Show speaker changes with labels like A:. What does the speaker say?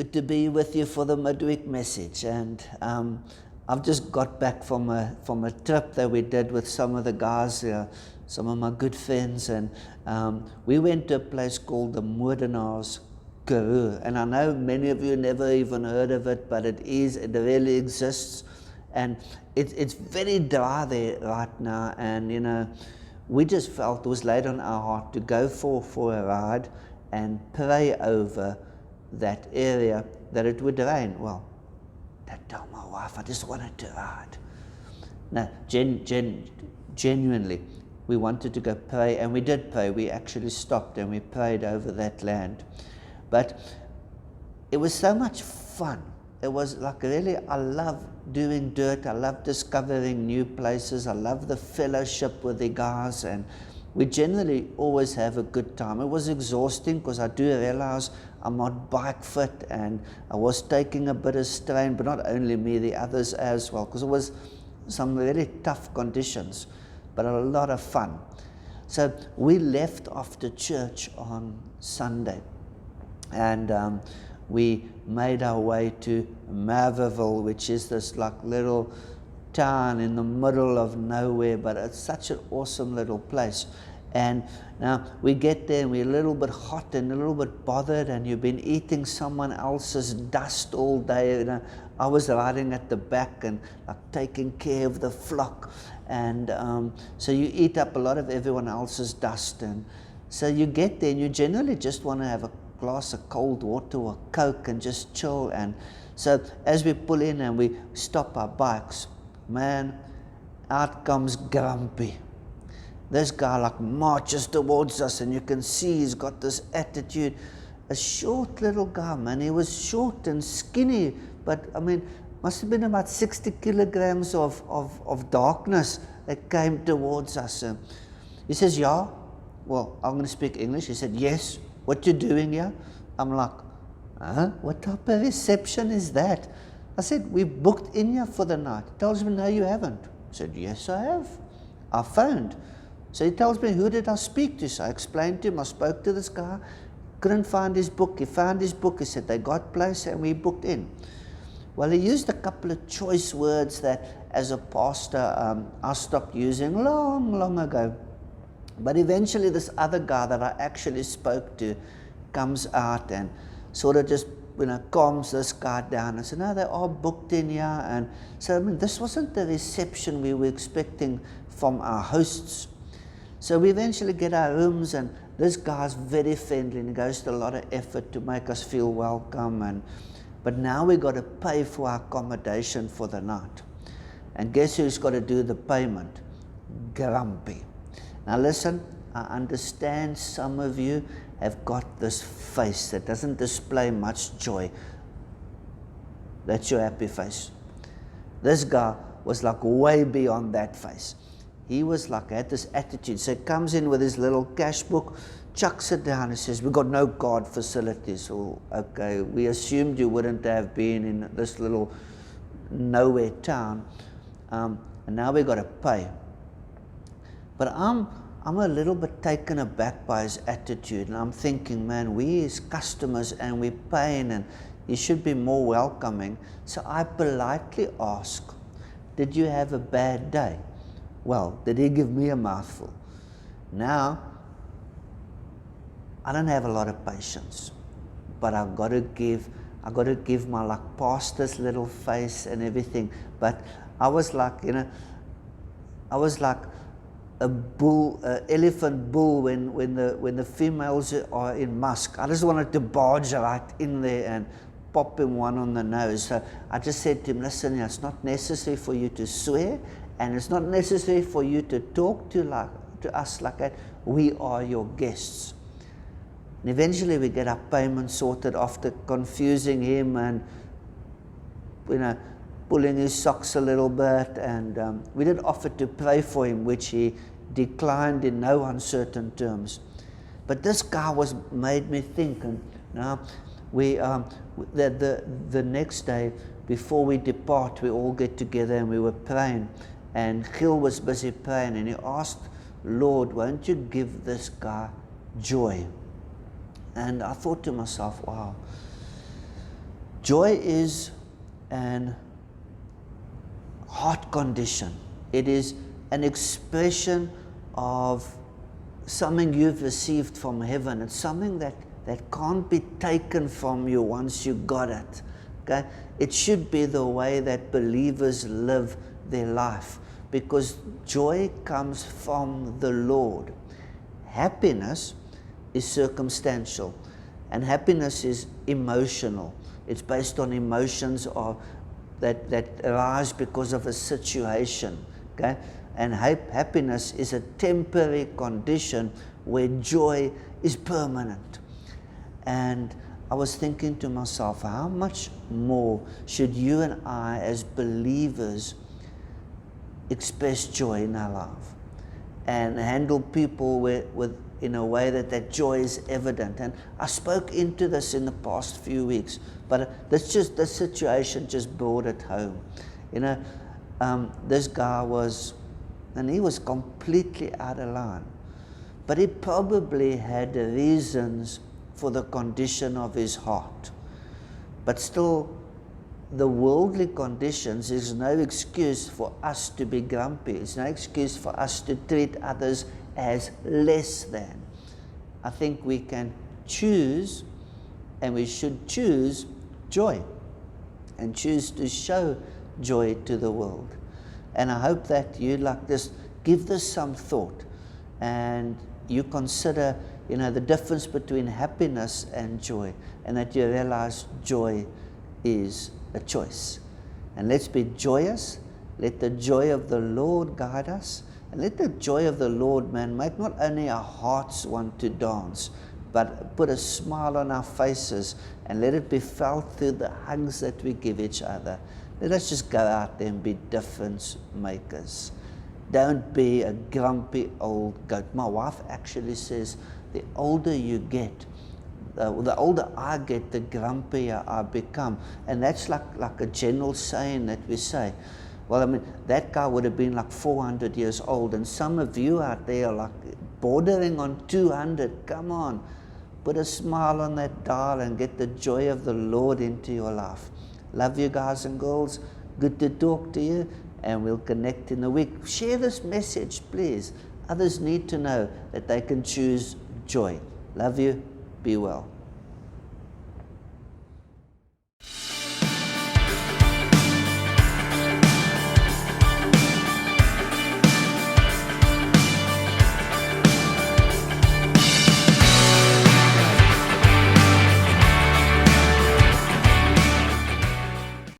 A: Good to be with you for the midweek message. And I've just got back from a trip that we did with some of the guys, some of my good friends, and we went to a place called the Moordenaars Karoo. And I know many of you never even heard of it, but it really exists. And it's very dry there right now, and we just felt it was laid on our heart to go for a ride and pray over that area that it would rain. Well, I told my wife I just wanted to ride. No, genuinely, we wanted to go pray, and we did pray. We actually stopped and we prayed over that land. But it was so much fun. It was like really, I love doing dirt. I love discovering new places. I love the fellowship with the guys, and we generally always have a good time. It was exhausting because I do realize I'm not bike fit, and I was taking a bit of strain, but not only me, the others as well, because it was some really tough conditions, but a lot of fun. So we left after church on Sunday, and we made our way to Maverville, which is this like little town in the middle of nowhere, but it's such an awesome little place. And now we get there and we're a little bit hot and a little bit bothered, and you've been eating someone else's dust all day. I was riding at the back and like taking care of the flock, and so you eat up a lot of everyone else's dust. And so you get there and you generally just want to have a glass of cold water or Coke and just chill. And so as we pull in and we stop our bikes, man, out comes Grumpy. This guy like marches towards us, and you can see he's got this attitude. A short little guy, man. He was short and skinny, but I mean, must have been about 60 kilograms of darkness that came towards us. And he says, yeah, well, I'm going to speak English. He said, yes, what you doing here? I'm like, huh? What type of reception is that? I said, we booked in here for the night. He tells me, no, you haven't. I said, yes, I have. I phoned. So he tells me, who did I speak to? So I explained to him, I spoke to this guy, couldn't find his book. He found his book. He said, they got place, and we booked in. Well, he used a couple of choice words that, as a pastor, I stopped using long ago. But eventually this other guy that I actually spoke to comes out and sort of just calms this guy down and said, no, they are booked in here. And so, I mean, this wasn't the reception we were expecting from our hosts. So we eventually get our rooms, and this guy's very friendly, and he goes to a lot of effort to make us feel welcome. But now we got to pay for our accommodation for the night. And guess who's got to do the payment? Grumpy. Now listen, I understand some of you have got this face that doesn't display much joy. That's your happy face. This guy was like way beyond that face. He was like, had this attitude. So he comes in with his little cash book, chucks it down and says, we've got no card facilities. Oh, okay, we assumed you wouldn't have been in this little nowhere town, and now we've got to pay. But I'm a little bit taken aback by his attitude, and I'm thinking, man, we as customers, and we're paying, and he should be more welcoming. So I politely ask, did you have a bad day? Well, did he give me a mouthful? Now, I don't have a lot of patience, but I've got to give my like pastor's little face and everything. But I was like, I was like a bull, elephant bull when the females are in musk. I just wanted to barge right in there and pop him one on the nose. So I just said to him, listen, it's not necessary for you to swear, and it's not necessary for you to talk to us like that. We are your guests. And eventually we get our payment sorted after confusing him and pulling his socks a little bit. And we did offer to pray for him, which he declined in no uncertain terms. But this guy made me think. And now the next day before we depart, we all get together and we were praying. And Gil was busy praying, and he asked, Lord, won't you give this guy joy? And I thought to myself, wow, Joy is an heart condition. It is an expression of something you've received from heaven. It's something that can't be taken from you once you got it. Okay? It should be the way that believers live their life, because joy comes from the Lord. Happiness is circumstantial, and happiness is emotional. It's based on emotions that arise because of a situation. Okay? And happiness is a temporary condition where joy is permanent. And I was thinking to myself, how much more should you and I as believers express joy in our life and handle people in a way that joy is evident? And I spoke into this in the past few weeks, but this situation just brought it home. This guy he was completely out of line, but he probably had reasons for the condition of his heart. But still, the worldly conditions is no excuse for us to be grumpy. It's no excuse for us to treat others as less than. I think we can choose, and we should choose joy, and choose to show joy to the world. And I hope that you give this some thought, and you consider, the difference between happiness and joy, and that you realize joy is a choice. And let's be joyous. Let the joy of the Lord guide us, and let the joy of the Lord, make not only our hearts want to dance, but put a smile on our faces, and let it be felt through the hugs that we give each other. Let us just go out there and be difference makers. Don't be a grumpy old goat. My wife actually says, the older you get, the older I get, the grumpier I become. And that's like a general saying that we say. Well, that guy would have been like 400 years old, and some of you out there are like bordering on 200. Come on, put a smile on that dial and get the joy of the Lord into your life. Love you guys and girls. Good to talk to you, and we'll connect in the week. Share this message, please. Others need to know that they can choose joy. Love you. Be well.